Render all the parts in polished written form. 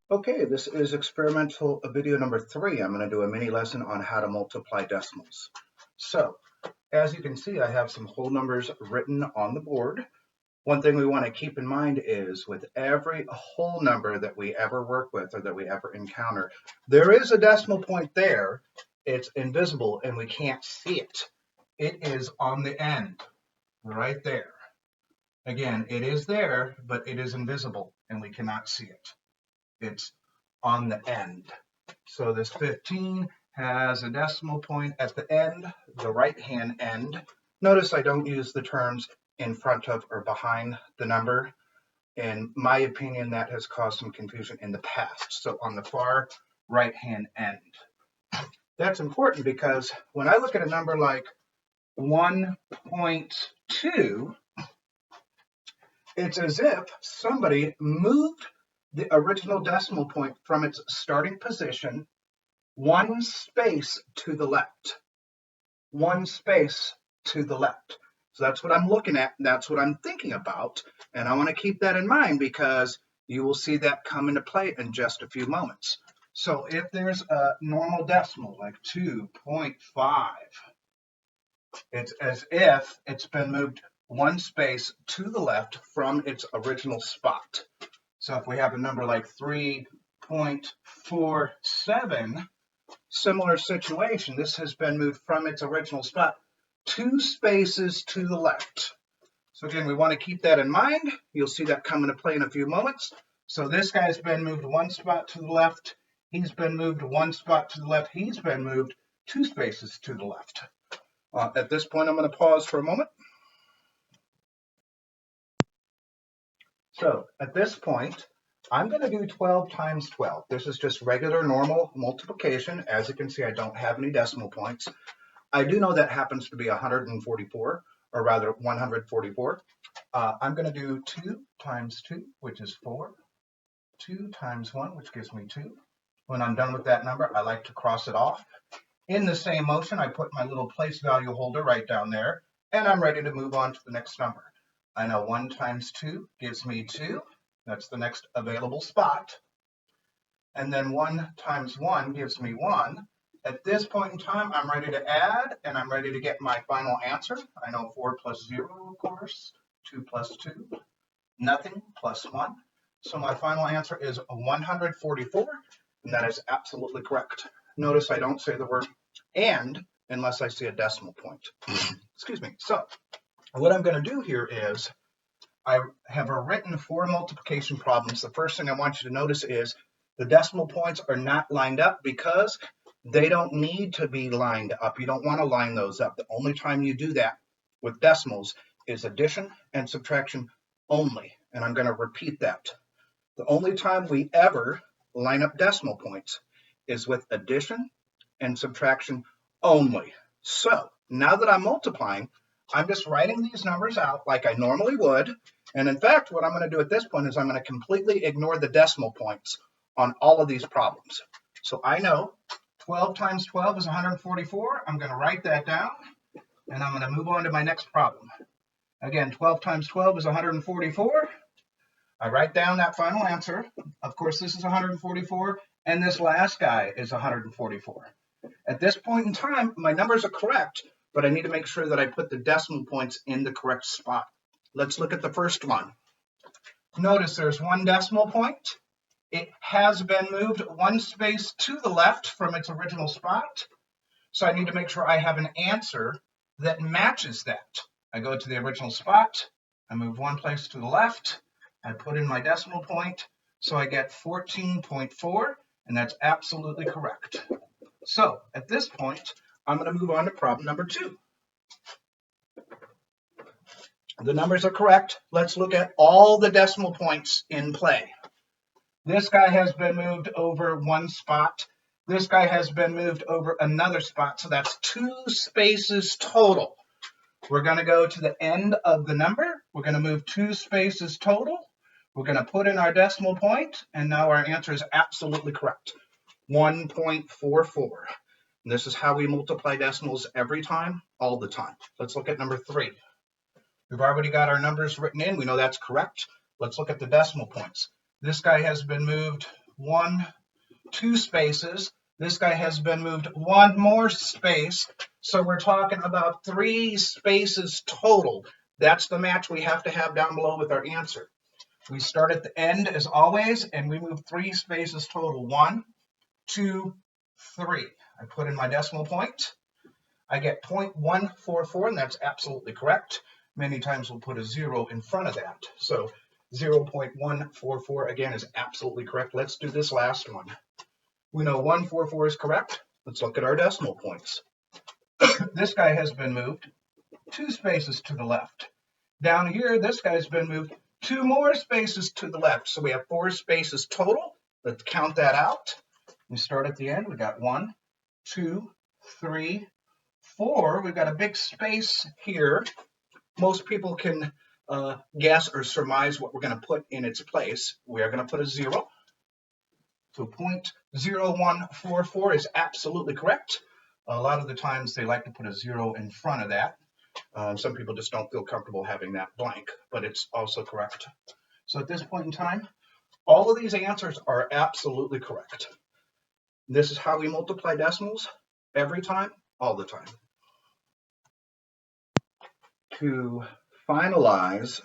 Okay, this is experimental video number 3. I'm going to do a mini lesson on how to multiply decimals. So, as you can see, I have some whole numbers written on the board. One thing we want to keep in mind is with every whole number that we ever work with or that we ever encounter, there is a decimal point there. It's invisible and we can't see it. It is on the end, right there. Again, it is there, but it is invisible and we cannot see it. It's on the end. So this 15 has a decimal point at the end, the right-hand end. Notice I don't use the terms in front of or behind the number. In my opinion, that has caused some confusion in the past. So on the far right-hand end. That's important because when I look at a number like 1.2, it's as if somebody moved the original decimal point from its starting position one space to the left. One space to the left. So that's what I'm looking at. That's what I'm thinking about. And I want to keep that in mind because you will see that come into play in just a few moments. So if there's a normal decimal like 2.5, it's as if it's been moved one space to the left from its original spot. So if we have a number like 3.47, similar situation. This has been moved from its original spot 2 spaces to the left. So again, we want to keep that in mind. You'll see that come into play in a few moments. So this guy's been moved one spot to the left. He's been moved one spot to the left. He's been moved 2 spaces to the left. At this point, I'm going to pause for a moment. So at this point, I'm going to do 12 times 12. This is just regular normal multiplication. As you can see, I don't have any decimal points. I do know that happens to be 144, or rather 144. I'm going to do 2 times 2, which is 4. 2 times 1, which gives me 2. When I'm done with that number, I like to cross it off. In the same motion, I put my little place value holder right down there, and I'm ready to move on to the next number. I know 1 times 2 gives me 2. That's the next available spot. And then 1 times 1 gives me 1. At this point in time, I'm ready to add, and I'm ready to get my final answer. I know 4 plus 0, of course, 2 plus 2, nothing, plus 1. So my final answer is 144, and that is absolutely correct. Notice I don't say the word and unless I see a decimal point. Excuse me. So what I'm going to do here is I have written 4 multiplication problems. The first thing I want you to notice is the decimal points are not lined up because they don't need to be lined up. You don't want to line those up. The only time you do that with decimals is addition and subtraction only. And I'm going to repeat that. The only time we ever line up decimal points is with addition and subtraction only. So now that I'm multiplying, I'm just writing these numbers out like I normally would. And in fact, what I'm going to do at this point is I'm going to completely ignore the decimal points on all of these problems. So I know 12 times 12 is 144. I'm going to write that down, and I'm going to move on to my next problem. Again, 12 times 12 is 144. I write down that final answer. Of course, this is 144, and this last guy is 144. At this point in time, my numbers are correct, but I need to make sure that I put the decimal points in the correct spot. Let's look at the first one. Notice there's 1 decimal point. It has been moved 1 space to the left from its original spot. So I need to make sure I have an answer that matches that. I go to the original spot. I move 1 place to the left. I put in my decimal point. So I get 14.4, and that's absolutely correct. So at this point, I'm going to move on to problem number 2. The numbers are correct. Let's look at all the decimal points in play. This guy has been moved over 1 spot. This guy has been moved over another spot. So that's 2 spaces total. We're going to go to the end of the number. We're going to move 2 spaces total. We're going to put in our decimal point, and now our answer is absolutely correct. 1.44. And this is how we multiply decimals every time, all the time. Let's look at number 3. We've already got our numbers written in. We know that's correct. Let's look at the decimal points. This guy has been moved 2 spaces. This guy has been moved 1 more space. So we're talking about 3 spaces total. That's the match we have to have down below with our answer. We start at the end as always, and we move 3 spaces total. 1, 2, 3. I put in my decimal point. I get 0.144, and that's absolutely correct. Many times we'll put a 0 in front of that. So 0.144 again is absolutely correct. Let's do this last one. We know 144 is correct. Let's look at our decimal points. This guy has been moved 2 spaces to the left. Down here, this guy's been moved 2 more spaces to the left. So we have 4 spaces total. Let's count that out. We start at the end. We got 1, 2, 3, 4. We've got a big space here. Most people can guess or surmise what we're going to put in its place. We are going to put a 0. So 0.0144 is absolutely correct. A lot of the times they like to put a 0 in front of that. Some people just don't feel comfortable having that blank, but it's also correct. So at this point in time, all of these answers are absolutely correct. This is how we multiply decimals every time, all the time. To finalize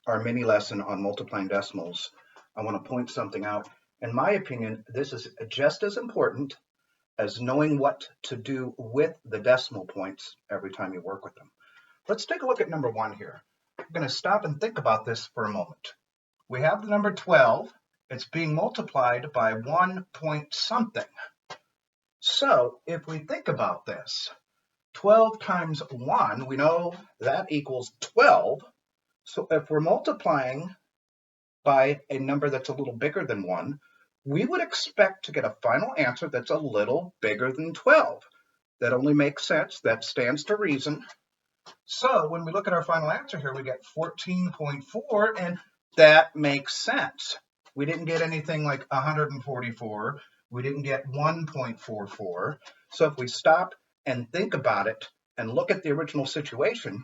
our mini lesson on multiplying decimals, I want to point something out. In my opinion, this is just as important as knowing what to do with the decimal points every time you work with them. Let's take a look at number 1 here. I'm going to stop and think about this for a moment. We have the number 12. It's being multiplied by 1 point something. So if we think about this, 12 times 1, we know that equals 12. So if we're multiplying by a number that's a little bigger than 1, we would expect to get a final answer that's a little bigger than 12. That only makes sense. That stands to reason. So when we look at our final answer here, we get 14.4, and that makes sense. We didn't get anything like 144. We didn't get 1.44. So if we stop and think about it and look at the original situation,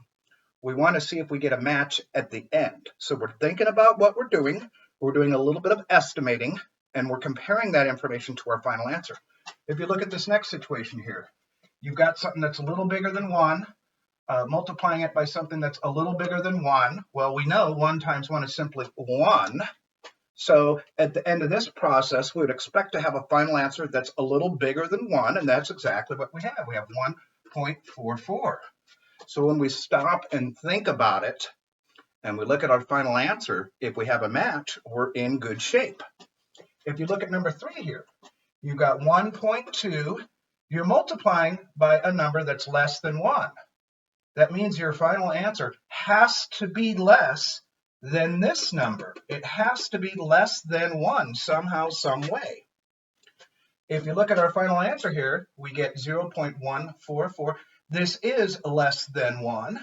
we want to see if we get a match at the end. So we're thinking about what we're doing a little bit of estimating, and we're comparing that information to our final answer. If you look at this next situation here, you've got something that's a little bigger than 1, multiplying it by something that's a little bigger than 1. Well, we know 1 times 1 is simply 1. So at the end of this process, we would expect to have a final answer that's a little bigger than 1, and that's exactly what we have. We have 1.44. So when we stop and think about it, and we look at our final answer, if we have a match, we're in good shape. If you look at number 3 here, you've got 1.2. You're multiplying by a number that's less than 1. That means your final answer has to be less than this number. It has to be less than 1 somehow, some way. If you look at our final answer here, we get 0.144. This is less than 1,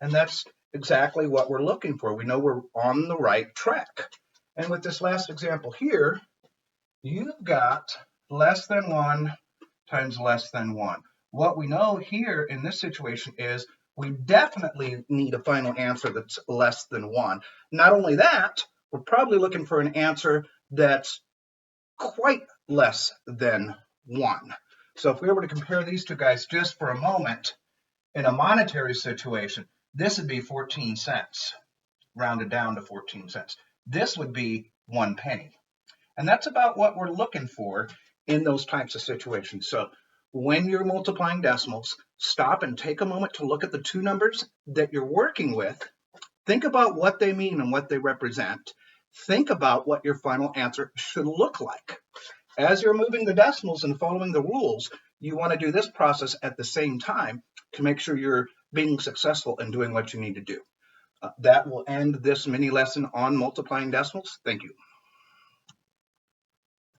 and that's exactly what we're looking for. We know we're on the right track. And with this last example here, you've got less than 1 times less than 1. What we know here in this situation is we definitely need a final answer that's less than 1. Not only that, we're probably looking for an answer that's quite less than 1. So if we were to compare these two guys just for a moment, in a monetary situation, this would be 14 cents, rounded down to 14 cents. This would be 1 penny. And that's about what we're looking for in those types of situations. So when you're multiplying decimals, stop and take a moment to look at the two numbers that you're working with. Think about what they mean and what they represent. Think about what your final answer should look like. As you're moving the decimals and following the rules, you want to do this process at the same time to make sure you're being successful in doing what you need to do. That will end this mini lesson on multiplying decimals. Thank you.